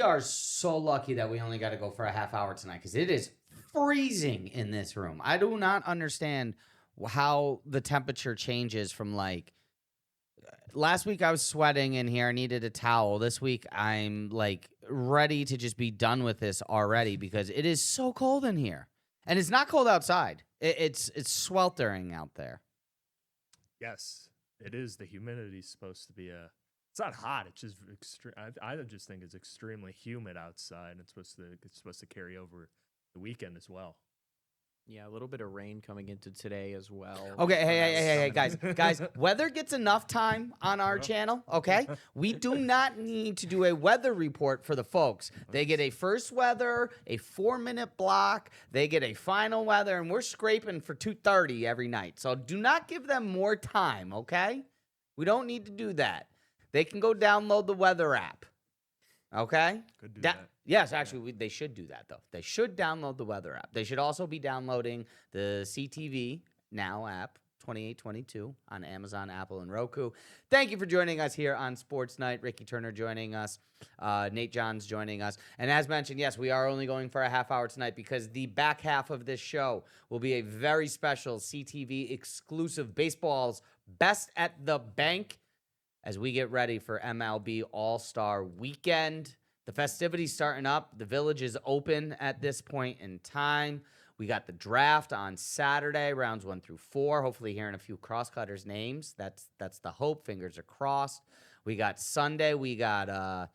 are so lucky that we only got to go for a half hour tonight because it is freezing in this room. I do not understand how the temperature changes from like last week I was sweating in here. I needed a towel. This week I'm like ready to just be done with this already because it is so cold in here. And it's not cold outside. It's sweltering out there. Yes, it is. The humidity is supposed to be it's not hot. It's just extreme. I just think it's extremely humid outside. And it's supposed to carry over the weekend as well. Yeah, a little bit of rain coming into today as well. Okay, hey, guys, weather gets enough time on our channel, okay? We do not need to do a weather report for the folks. They get a first weather, a 4-minute block, they get a final weather, and we're scraping for 2:30 every night. So do not give them more time, okay? We don't need to do that. They can go download the weather app, okay? Could do that. Yes, actually, they should do that, though. They should download the weather app. They should also be downloading the CTV Now app, 2822, on Amazon, Apple, and Roku. Thank you for joining us here on Sports Night. Ricky Turner joining us. Nate Johns joining us. And as mentioned, yes, we are only going for a half hour tonight because the back half of this show will be a very special CTV exclusive Baseball's Best at the Bank as we get ready for MLB All-Star Weekend. The festivities starting up. The Village is open at this point in time. We got the draft on Saturday, rounds 1 through 4. Hopefully hearing a few crosscutters' names. That's the hope. Fingers are crossed. We got Sunday. We got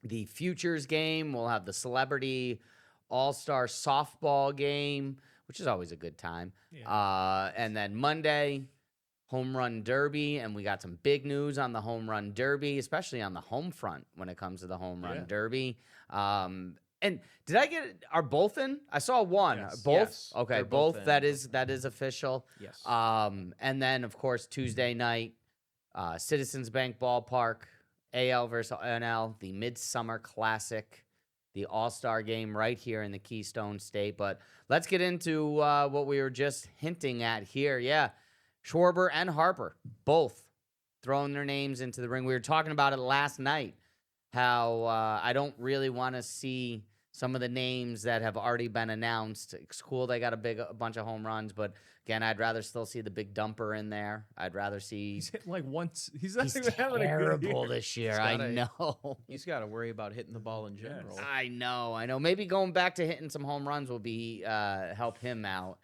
the Futures game. We'll have the Celebrity All-Star Softball game, which is always a good time. Yeah. And then Monday, Home Run Derby, and we got some big news on the Home Run Derby, especially on the home front when it comes to the Home Run Derby. And did I get are both in? I saw one. Yes. Both? Yes, Okay, both both. That is official. Yes. And then of course Tuesday night, Citizens Bank Ballpark, AL versus NL, the Midsummer Classic, the All-Star game right here in the Keystone State. But let's get into what we were just hinting at here. Yeah. Schwarber and Harper, both throwing their names into the ring. We were talking about it last night, how I don't really want to see some of the names that have already been announced. It's cool they got a bunch of home runs, but again, I'd rather still see the big dumper in there. I'd rather see. He's hit like once. He's not He's even having a good terrible year. this year. I know. He's got to worry about hitting the ball in general. I know. Maybe going back to hitting some home runs will be help him out.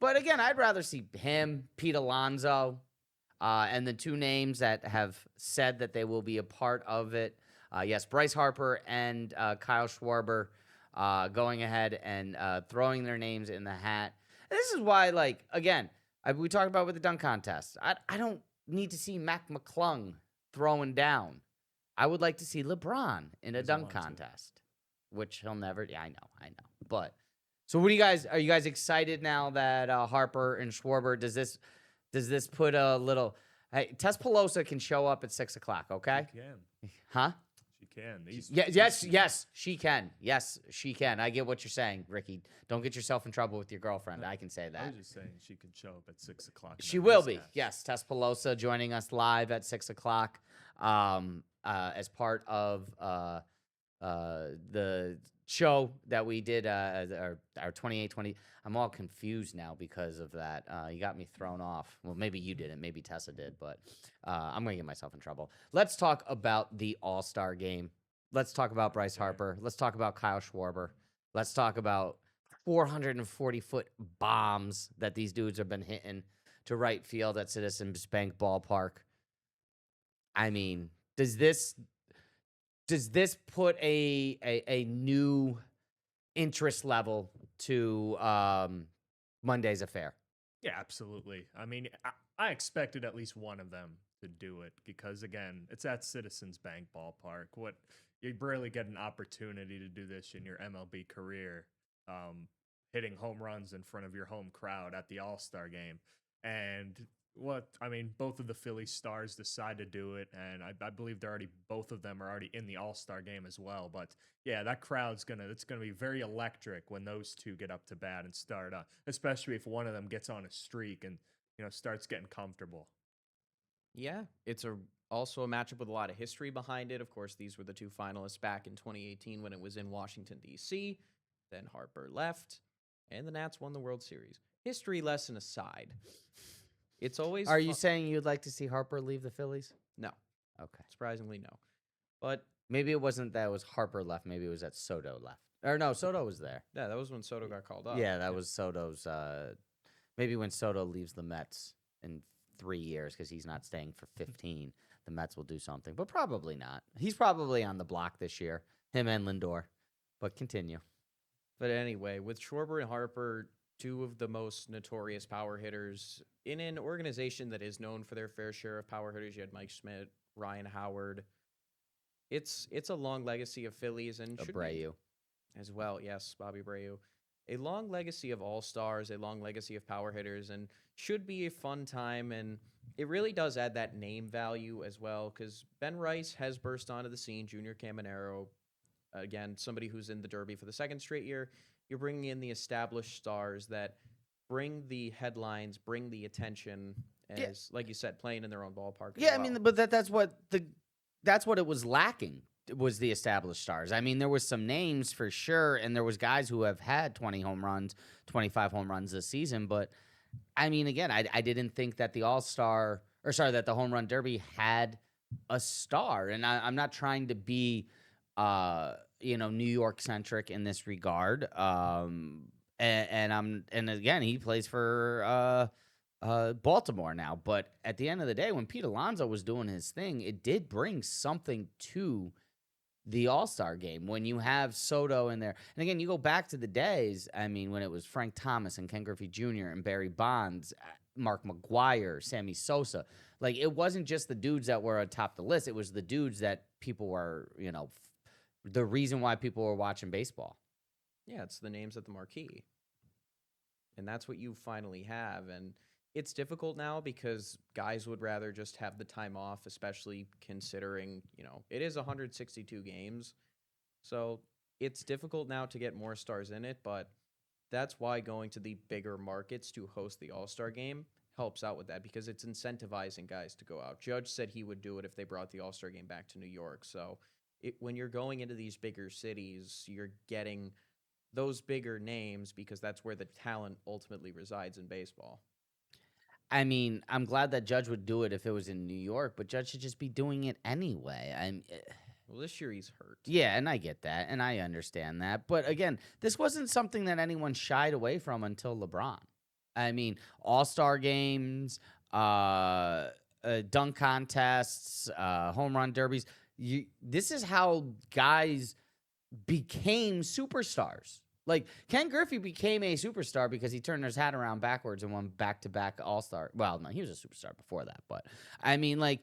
But again, I'd rather see him, Pete Alonso, and the two names that have said that they will be a part of it. Yes, Bryce Harper and Kyle Schwarber going ahead and throwing their names in the hat. And this is why, like, again, we talked about with the dunk contest. I don't need to see Mac McClung throwing down. I would like to see LeBron in a dunk contest, which he'll never. Yeah, I know. But. So what are you guys excited now that Harper and Schwarber, does this put a little, hey, Tess Pelosa can show up at 6:00, okay? She can. Huh? She can. Yes, she can. Yes, she can. I get what you're saying, Ricky. Don't get yourself in trouble with your girlfriend. I can say that. I was just saying she can show up at 6:00. She will be. Yes, Tess Pelosa joining us live at 6:00 as part of the show that we did, our 2820. I'm all confused now because of that. You got me thrown off. Well, maybe you didn't. Maybe Tessa did, but I'm going to get myself in trouble. Let's talk about the All-Star game. Let's talk about Bryce Harper. Let's talk about Kyle Schwarber. Let's talk about 440-foot bombs that these dudes have been hitting to right field at Citizens Bank Ballpark. I mean, does this put a new interest level to Monday's affair? Yeah, absolutely. I mean, I expected at least one of them to do it because, again, it's at Citizens Bank Ballpark. You barely get an opportunity to do this in your MLB career, hitting home runs in front of your home crowd at the All-Star game. And both of the Philly stars decide to do it, and I believe both of them are already in the All-Star game as well. But yeah, that crowd's it's gonna be very electric when those two get up to bat and start, especially if one of them gets on a streak and starts getting comfortable. Yeah, it's also a matchup with a lot of history behind it. Of course, these were the two finalists back in 2018 when it was in Washington, D.C. Then Harper left, and the Nats won the World Series. History lesson aside, it's always Are you saying you'd like to see Harper leave the Phillies? No, Okay. surprisingly, no. But Maybe it wasn't that it was Harper left. Maybe it was that Soto left. Or no, Soto was there. yeah, that was when Soto got called up. Yeah, that was Soto's. Maybe when Soto leaves the Mets in 3 years because he's not staying for 15, the Mets will do something. But probably not. He's probably on the block this year, him and Lindor. But continue. But anyway, with Schwarber and Harper, two of the most notorious power hitters in an organization that is known for their fair share of power hitters. You had Mike Schmidt, Ryan Howard. It's a long legacy of Phillies and should be Abreu. as well. Yes, Bobby Abreu. A long legacy of all-stars, a long legacy of power hitters, and should be a fun time. And it really does add that name value as well because Ben Rice has burst onto the scene, Junior Caminero. Again, somebody who's in the Derby for the second straight year. You're bringing in the established stars that bring the headlines, bring the attention, as like you said, playing in their own ballpark. as Yeah, I well. mean, but that's what it was lacking was the established stars. I mean, there was some names for sure, and there was guys who have had 20 home runs, 25 home runs this season. But I mean, again, I didn't think that the that the home run derby had a star, and I'm not trying to be, New York centric in this regard. And again, he plays for Baltimore now. But at the end of the day, when Pete Alonso was doing his thing, it did bring something to the All-Star game when you have Soto in there. And again, you go back to the days, I mean, when it was Frank Thomas and Ken Griffey Jr. and Barry Bonds, Mark McGwire, Sammy Sosa. Like, it wasn't just the dudes that were atop the list. It was the dudes that people were, the reason why people were watching baseball. Yeah, it's the names at the marquee. And that's what you finally have. And it's difficult now because guys would rather just have the time off, especially considering, it is 162 games. So it's difficult now to get more stars in it, but that's why going to the bigger markets to host the All-Star game helps out with that because it's incentivizing guys to go out. Judge said he would do it if they brought the All-Star game back to New York. So when you're going into these bigger cities, you're getting those bigger names because that's where the talent ultimately resides in baseball. I mean, I'm glad that Judge would do it if it was in New York, but Judge should just be doing it anyway. Well, this year he's hurt. Yeah, and I get that, and I understand that. But again, this wasn't something that anyone shied away from until LeBron. I mean, All-Star games, dunk contests, home run derbies. This is how guys became superstars. Like, Ken Griffey became a superstar because he turned his hat around backwards and won back-to-back All-Star. Well, no, he was a superstar before that. But, I mean, like,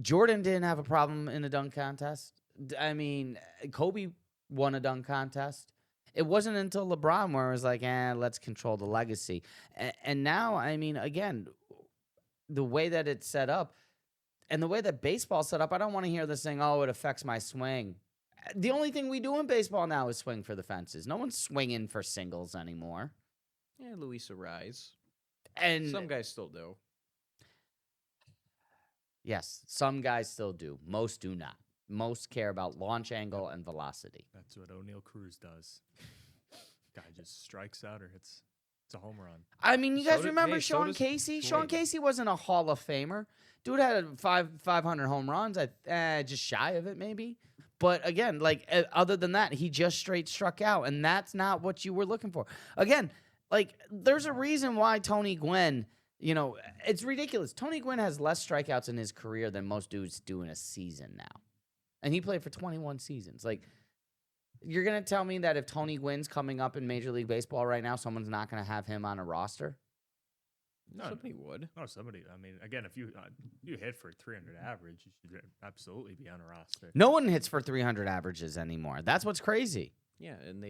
Jordan didn't have a problem in a dunk contest. I mean, Kobe won a dunk contest. It wasn't until LeBron where it was like, let's control the legacy. And now, I mean, again, the way that it's set up and the way that baseball's set up, I don't want to hear this thing, it affects my swing. The only thing we do in baseball now is swing for the fences. No one's swinging for singles anymore. Yeah, Luis Ariz. And some guys still do. Yes, some guys still do. Most do not. Most care about launch angle and velocity. That's what O'Neal Cruz does. Guy just strikes out or hits. It's a home run. I mean, you guys remember so Sean does Casey? Swing. Sean Casey wasn't a Hall of Famer. Dude had 500 home runs. Just shy of it, maybe. But again, like, other than that, he just straight struck out, and that's not what you were looking for. Again, like, there's a reason why Tony Gwynn, it's ridiculous. Tony Gwynn has less strikeouts in his career than most dudes do in a season now. And he played for 21 seasons. Like, you're going to tell me that if Tony Gwynn's coming up in Major League Baseball right now, someone's not going to have him on a roster? No, Somebody would. No, somebody. I mean, again, if you hit for 300 average, you should absolutely be on a roster. No one hits for 300 averages anymore. That's what's crazy. Yeah, and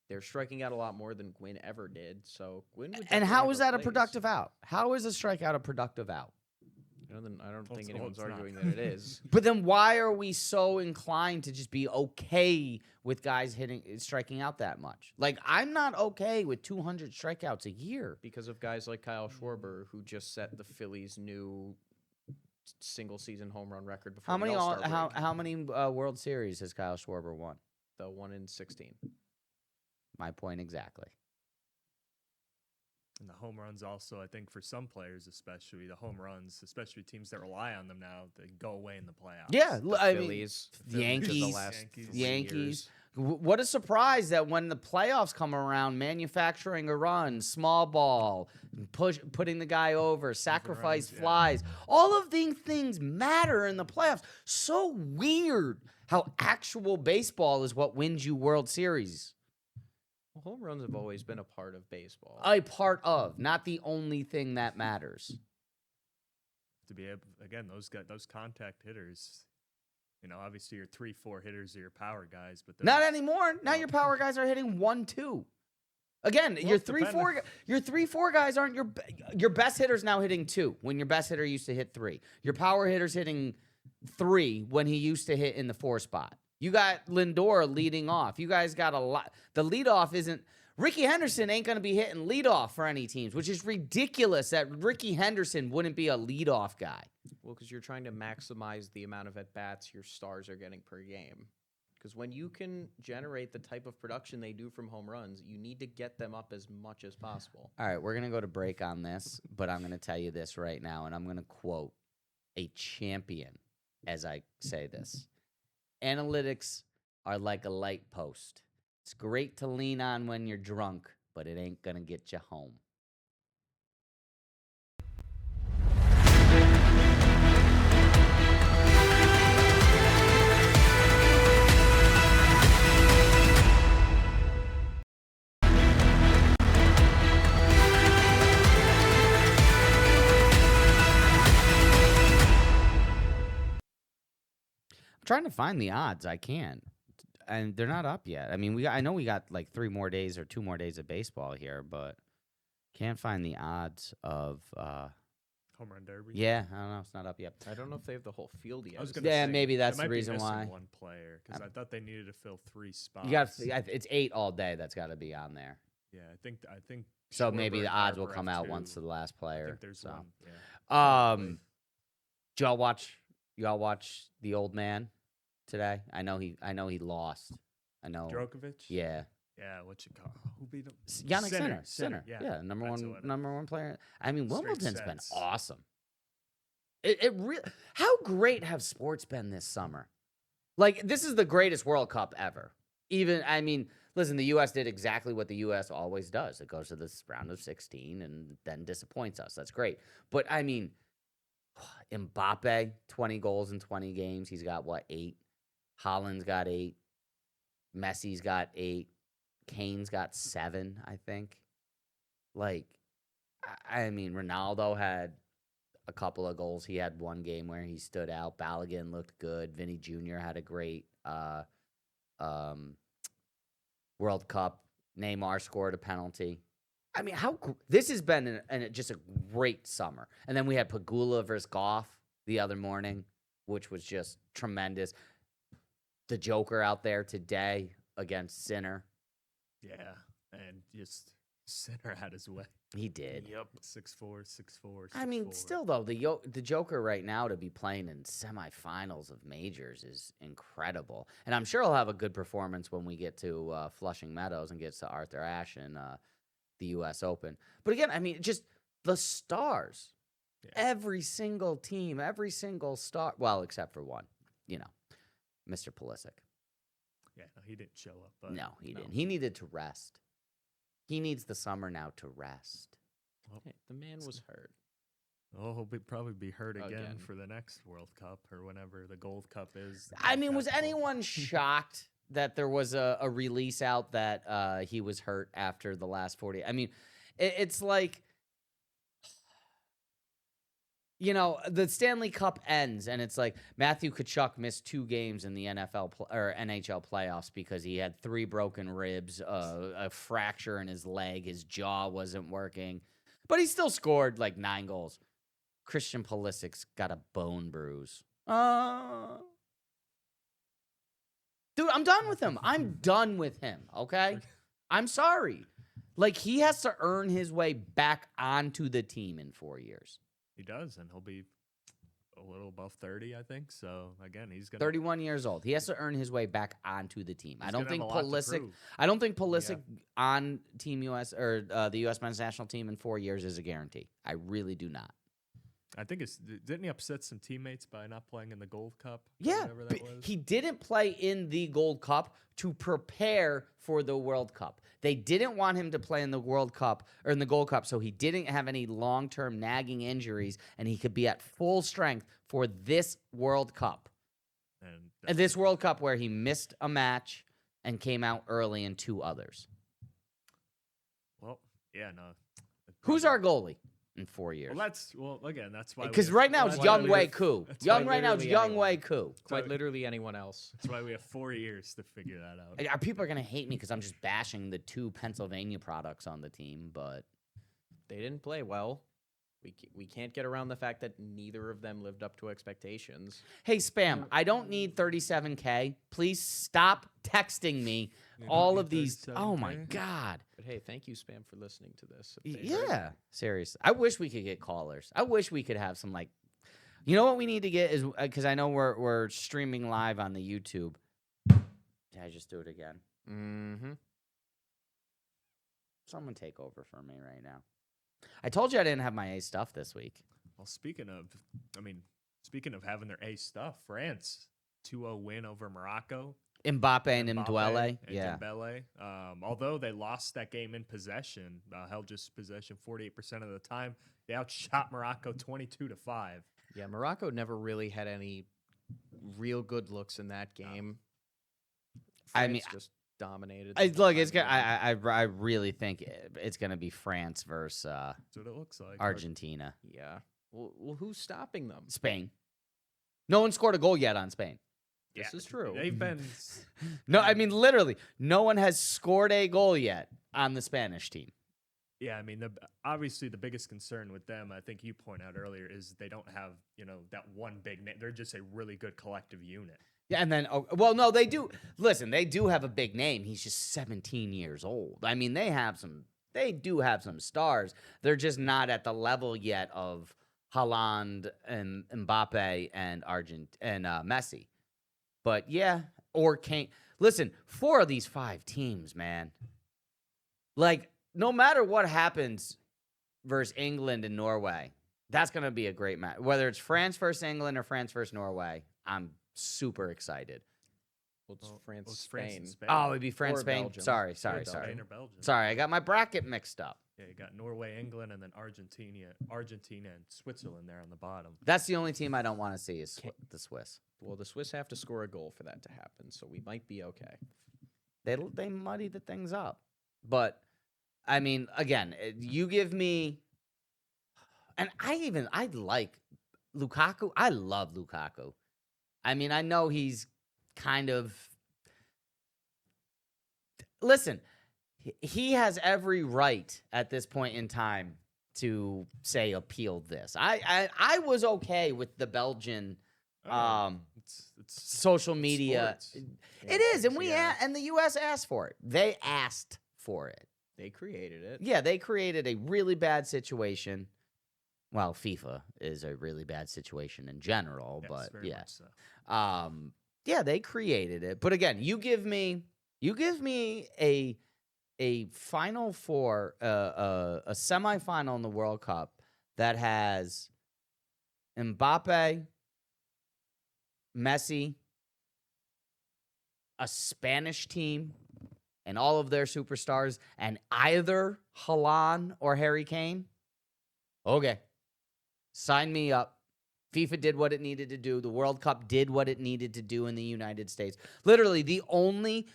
they're striking out a lot more than Gwynn ever did. So Gwynn would. And how definitely is have that a place. productive out? How is a strikeout a productive out? I don't think Well, anyone's it's not. arguing that it is. But then why are we so inclined to just be okay with guys striking out that much? Like, I'm not okay with 200 strikeouts a year. Because of guys like Kyle Schwarber, who just set the Phillies' new single-season home run record before How many the All-Star break. how many World Series has Kyle Schwarber won? The 1 in 16. My point exactly. And the home runs also, I think for some players especially, the home runs, especially teams that rely on them now, they go away in the playoffs. Yeah, The I mean, Phillies, Phillies, Yankees, the last Yankees. 3 Yankees. years. What a surprise that when the playoffs come around, manufacturing a run, small ball, putting the guy over, sacrifice runs, yeah. flies, all of these things matter in the playoffs. So weird how actual baseball is what wins you World Series. Well, home runs have always been a part of baseball. A part of, not the only thing that matters. To be able, again, those contact hitters, obviously your 3-4 hitters are your power guys, but Not those- anymore. Now No. your power guys are hitting 1-2. Again, your it's 3-4 your 3-4 guys aren't your best hitters now hitting 2 when your best hitter used to hit 3. Your power hitter's hitting 3 when he used to hit in the 4 spot. You got Lindor leading off. You guys got a lot. The leadoff isn't Ricky Henderson ain't going to be hitting leadoff for any teams, which is ridiculous that Ricky Henderson wouldn't be a leadoff guy. Well, because you're trying to maximize the amount of at-bats your stars are getting per game. Because when you can generate the type of production they do from home runs, you need to get them up as much as possible. All right, we're going to go to break on this, but I'm going to tell you this right now, and I'm going to quote a champion as I say this. Analytics are like a light post. It's great to lean on when you're drunk, but it ain't going to get you home. Trying to find the odds. I can't, and they're not up yet. I mean, I know we got like 3 more days or 2 more days of baseball here, but can't find the odds of. home run derby. Yeah, I don't know. It's not up yet. I don't know if they have the whole field yet. I was Is gonna it- Yeah, say, maybe they that's the might be reason missing why. one player because I thought they needed to fill 3 spots. You got. It's 8 all day. That's got to be on there. Yeah, I think. So maybe Schwarber the and odds will Harper come have out 2. once to the last I player. think there's so. one. Yeah. Did y'all watch? Y'all watch the old man today? I know he lost. I know. Djokovic. Yeah. Yeah. What you call? Who beat him? Yannick Sinner. Yeah. Number That's one. what it- Number one player. I mean, Straight Wimbledon's been sets. awesome. It really. How great have sports been this summer? Like, this is the greatest World Cup ever. Even, I mean, listen, the U.S. did exactly what the U.S. always does. It goes to this round of 16 and then disappoints us. That's great. But, I mean, Mbappe, 20 goals in 20 games. He's got, 8? Holland's got 8. Messi's got 8. Kane's got 7, I think. Like, I mean, Ronaldo had a couple of goals. He had one game where he stood out. Balogun looked good. Vinny Jr. had a great World Cup. Neymar scored a penalty. I mean, this has been just a great summer. And then we had Pagula versus Goff the other morning, which was just tremendous. The Joker out there today against Sinner. Yeah, and just Sinner had his way. He did. Yep. 6-4, 6-4. I mean, 6-4. still though, the Joker right now to be playing in semifinals of majors is incredible, and I'm sure he'll have a good performance when we get to Flushing Meadows and gets to Arthur Ashe and the U.S. Open. But again, I mean, just the stars, every single team, every single star. Well, except for one, Mr. Pulisic. Yeah, no, he didn't show up. But No, he didn't. He needed to rest. He needs the summer now to rest. Hey, the man was hurt. Oh, he'll probably be hurt again Again. for the next World Cup or whenever the Gold Cup is. I mean, was basketball. anyone shocked that there was a release out that he was hurt after the last 40? I mean, it's like, the Stanley Cup ends, and it's like Matthew Tkachuk missed 2 games in the or NHL playoffs because he had 3 broken ribs, a fracture in his leg, his jaw wasn't working, but he still scored like 9 goals. Christian Pulisic's got a bone bruise. Dude, I'm done with him. I'm done with him, okay? I'm sorry. Like, he has to earn his way back onto the team in 4 years. He does, and he'll be a little above 30, I think. So again, he's gonna 31 years old. He has to earn his way back onto the team. I he's don't gonna think have a lot to Pulisic. prove. I don't think Pulisic on Team US or the U.S. men's national team in 4 years is a guarantee. I really do not. I think didn't he upset some teammates by not playing in the Gold Cup? or Yeah, whatever that was? he didn't play in the Gold Cup to prepare for the World Cup. They didn't want him to play in the World Cup or in the Gold Cup, so he didn't have any long-term nagging injuries, and he could be at full strength for this World Cup. And this World Cup where he missed a match and came out early in 2 others. Well, yeah, no. Who's our goalie in 4 years? Well, again, that's why. Because right now it's that's Young why Wei we- Koo. that's Young why right now it's literally Young anyone. Wei Koo. Quite literally anyone else. That's why we have 4 years to figure that out. Our people are gonna hate me because I'm just bashing the 2 Pennsylvania products on the team, but They didn't play well. We can't get around the fact that neither of them lived up to expectations. hey, Spam, I don't need 37K. Please stop texting me You don't all need of these. Oh my 37K? God. But hey, thank you, Spam, for listening to this. If they heard Yeah, seriously. I wish we could get callers. I wish we could have some like, you know what we need to get is because I know we're streaming live on the YouTube. Did I just do it again? Mm-hmm. Someone take over for me right now. I told you I didn't have my A stuff this week. Well, speaking of having their A stuff, France 2-0 win over Morocco. Mbappe and Mbappe Mdwele. and Yeah. Dembele. Although they lost that game in possession, held just possession 48% of the time. They outshot Morocco 22-5. Yeah, Morocco never really had any real good looks in that game. I mean, France just dominated. Look, the it's gonna. final. I really think it's gonna be France versus That's what it looks like. Argentina, Yeah. Well, who's stopping them? Spain. No one scored a goal yet on Spain. This is true. They've been. No, I mean literally, no one has scored a goal yet on the Spanish team. Yeah, I mean, obviously the biggest concern with them, I think you point out earlier, is they don't have that one big name. They're just a really good collective unit. Yeah, and then well, no, they do. Listen, they do have a big name. He's just 17 years old. I mean, they do have some stars. They're just not at the level yet of Haaland and Mbappe and Messi. But yeah, or Kane. Listen, 4 of these 5 teams, man. Like, no matter what happens versus England and Norway, that's gonna be a great match. Whether it's France versus England or France versus Norway, I'm super excited. Well, it's Well, France, it's Spain. France and Spain. Oh, it'd be France, Or Spain. Belgium. Sorry. Or Spain Belgium. or Belgium. Sorry, I got my bracket mixed up. Yeah, you got Norway, England, and then Argentina, and Switzerland there on the bottom. That's the only team I don't want to see is the Swiss. Well, the Swiss have to score a goal for that to happen, so we might be okay. They muddy the things up. But I mean, again, you give me, and I like Lukaku. I love Lukaku. I mean, I know he's kind of. Listen, he has every right at this point in time to say appeal this. I was okay with the Belgian It's social media. sports. It is, and Yeah. and the U.S. asked for it. They asked for it. They created it. Yeah, they created a really bad situation. Well, FIFA is a really bad situation in general, Yes, but very yeah, much so. yeah, they created it. But again, you give me a Final Four, a semifinal in the World Cup that has Mbappe, Messi, a Spanish team, and all of their superstars, and either Haaland or Harry Kane. Okay, sign me up. FIFA did what it needed to do. The World Cup did what it needed to do in the United States. Literally, the only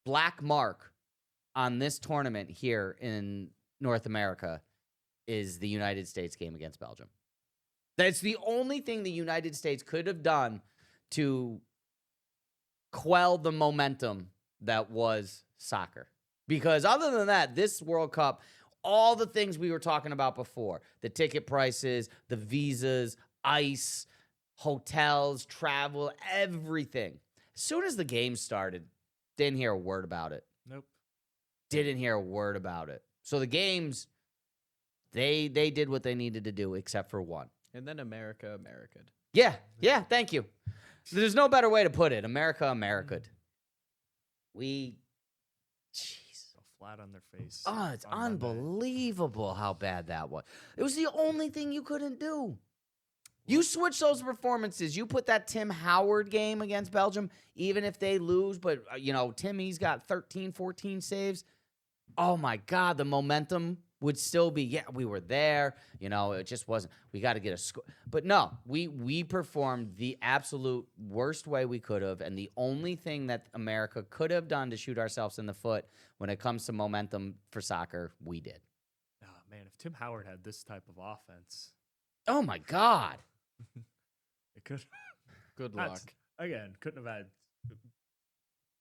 black mark on this tournament here in North America is the United States game against Belgium. That's the only thing the United States could have done to quell the momentum that was soccer. Because other than that, this World Cup, all the things we were talking about before, the ticket prices, the visas, ice, hotels, travel, everything. As soon as the game started, didn't hear a word about it. Nope. Didn't hear a word about it. So the games, they did what they needed to do, except for one. And then America'd. Yeah, thank you. There's no better way to put it. America'd. Jeez. So flat on their face. Oh, it's on Monday. unbelievable how bad that was. It was the only thing you couldn't do. You switch those performances. You put that Tim Howard game against Belgium, even if they lose, but, Timmy's got 13, 14 saves. Oh, my God, the momentum would still be, we were there. It just wasn't. We got to get a score. But no, we performed the absolute worst way we could have, and the only thing that America could have done to shoot ourselves in the foot when it comes to momentum for soccer, we did. Oh, man, if Tim Howard had this type of offense. Oh, my God. It could. Good Not- luck. Again, couldn't have had.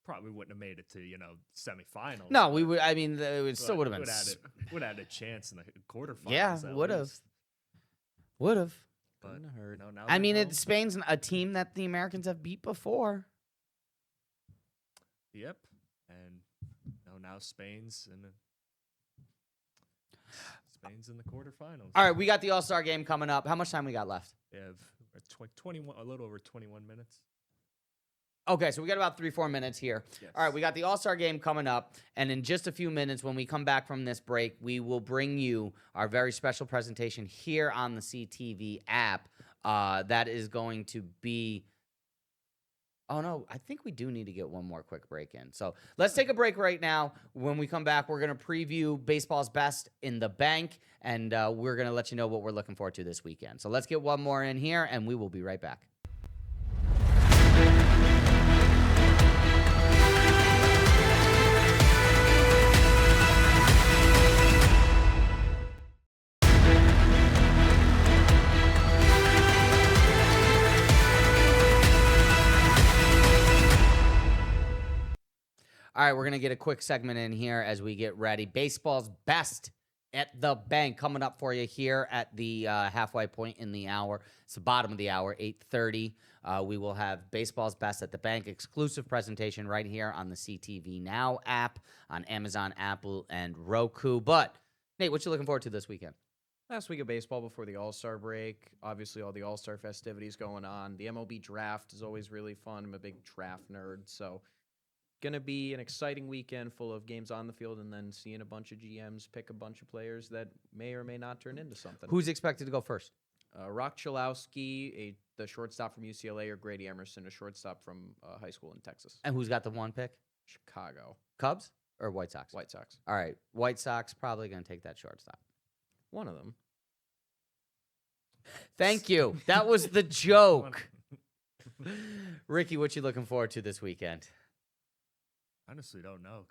Probably wouldn't have made it to semifinals. No, we would. I mean, it still would have been. Would have had a chance in the quarterfinals. Yeah, at would have. least. Would have. But Couldn't hurt. now I they're mean, home. Spain's a team that the Americans have beat before. Yep, and now Spain's in the quarterfinals. All right, we got the All-Star game coming up. How much time we got left? They have 21, a little over 21 minutes. Okay, so we got about 3-4 minutes here. Yes. All right, we got the All-Star game coming up, and in just a few minutes when we come back from this break, we will bring you our very special presentation here on the CTV app. That is going to be... Oh, no, I think we do need to get one more quick break in. So let's take a break right now. When we come back, we're going to preview baseball's best in the bank, and we're going to let you know what we're looking forward to this weekend. So let's get one more in here, and we will be right back. All right, we're going to get a quick segment in here as we get ready. Baseball's best at the bank coming up for you here at the halfway point in the hour. It's the bottom of the hour, 8:30. We will have Baseball's best at the bank exclusive presentation right here on the CTV Now app, on Amazon, Apple, and Roku. But, Nate, what you looking forward to this weekend? Last week of baseball before the All-Star break. Obviously, all the All-Star festivities going on. The MLB draft is always really fun. I'm a big draft nerd, so going to be an exciting weekend full of games on the field and then seeing a bunch of GMs pick a bunch of players that may or may not turn into something. Who's expected to go first? Rock Chalowski, the shortstop from UCLA, or Grady Emerson, a shortstop from high school in Texas. And who's got the one pick? Chicago. Cubs or White Sox? White Sox. All right, White Sox probably going to take that shortstop. One of them. Thank you. That was the joke. Ricky, what you looking forward to this weekend? Honestly, don't know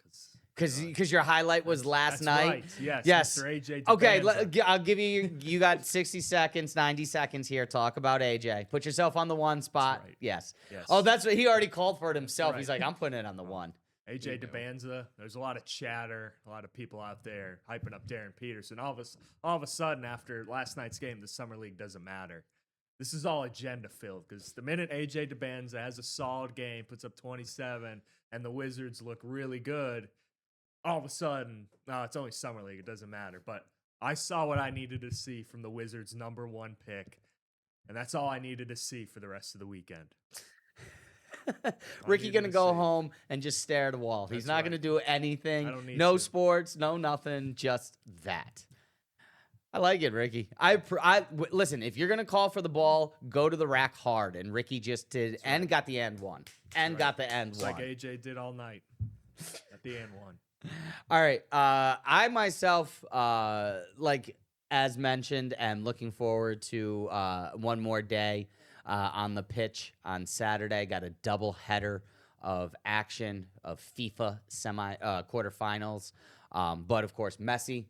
Because your highlight was last night. Right. Yes. Yes. Mr. AJ. Okay, Debanza. I'll give you got 60 seconds, 90 seconds here. Talk about AJ. Put yourself on the one spot. right. Yes. Yes. Oh, that's what he already called for it himself. Right. He's like, I'm putting it on the one. AJ Debanza. There's a lot of chatter, a lot of people out there hyping up Darren Peterson. All of a sudden, after last night's game, the summer league doesn't matter. This is all agenda filled because the minute AJ Debanza has a solid game, puts up 27, and the Wizards look really good, all of a sudden, no, it's only summer league. It doesn't matter. But I saw what I needed to see from the Wizards' #1 pick, and that's all I needed to see for the rest of the weekend. Ricky needed gonna to go see. home and just stare at a wall. He's That's not right. gonna do anything. I don't need No to. sports, no nothing, just that. I like it, Ricky. Listen. If you're gonna call for the ball, go to the rack hard, and Ricky just did, and got the end one, and right. got the end It's one. like AJ did all night at the end one. All right. I myself, as mentioned, am looking forward to one more day on the pitch on Saturday. Got a double header of action of FIFA quarterfinals. But of course, Messi.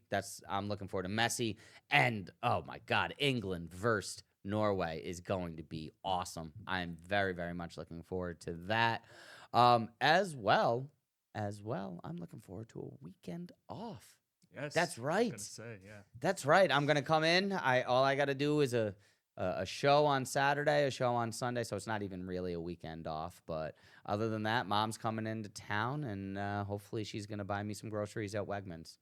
I'm looking forward to Messi. And oh my God, England versus Norway is going to be awesome. I'm very, very much looking forward to that. As well, I'm looking forward to a weekend off. Yes. That's I was right. gonna say, yeah. That's right. I'm gonna come in. All I got to do is a show on Saturday, a show on Sunday, so it's not even really a weekend off. But other than that, Mom's coming into town, and hopefully she's gonna buy me some groceries at Wegmans.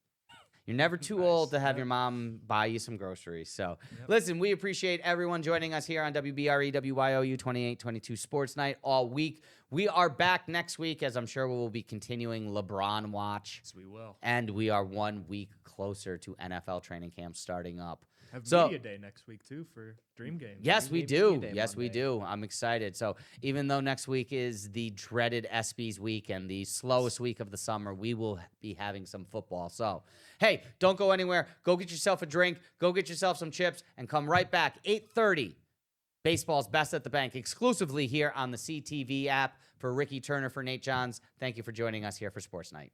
You're never too old to Nice, have yeah. your mom buy you some groceries. So, Yep. listen, we appreciate everyone joining us here on WBRE, WYOU 2822 Sports Night all week. We are back next week, as I'm sure we will be continuing LeBron Watch. Yes, we will. And we are 1 week closer to NFL training camp starting up. Have So- media day next week too for Dream Games. Yes, we Maybe do. Media Day Yes, we Monday. do. I'm excited. So even though next week is the dreaded ESPYs week and the slowest week of the summer, we will be having some football. So, hey, don't go anywhere. Go get yourself a drink. Go get yourself some chips and come right back. 8:30. Baseball's Best at the Bank exclusively here on the CTV app. For Ricky Turner, for Nate Johns, thank you for joining us here for Sports Night.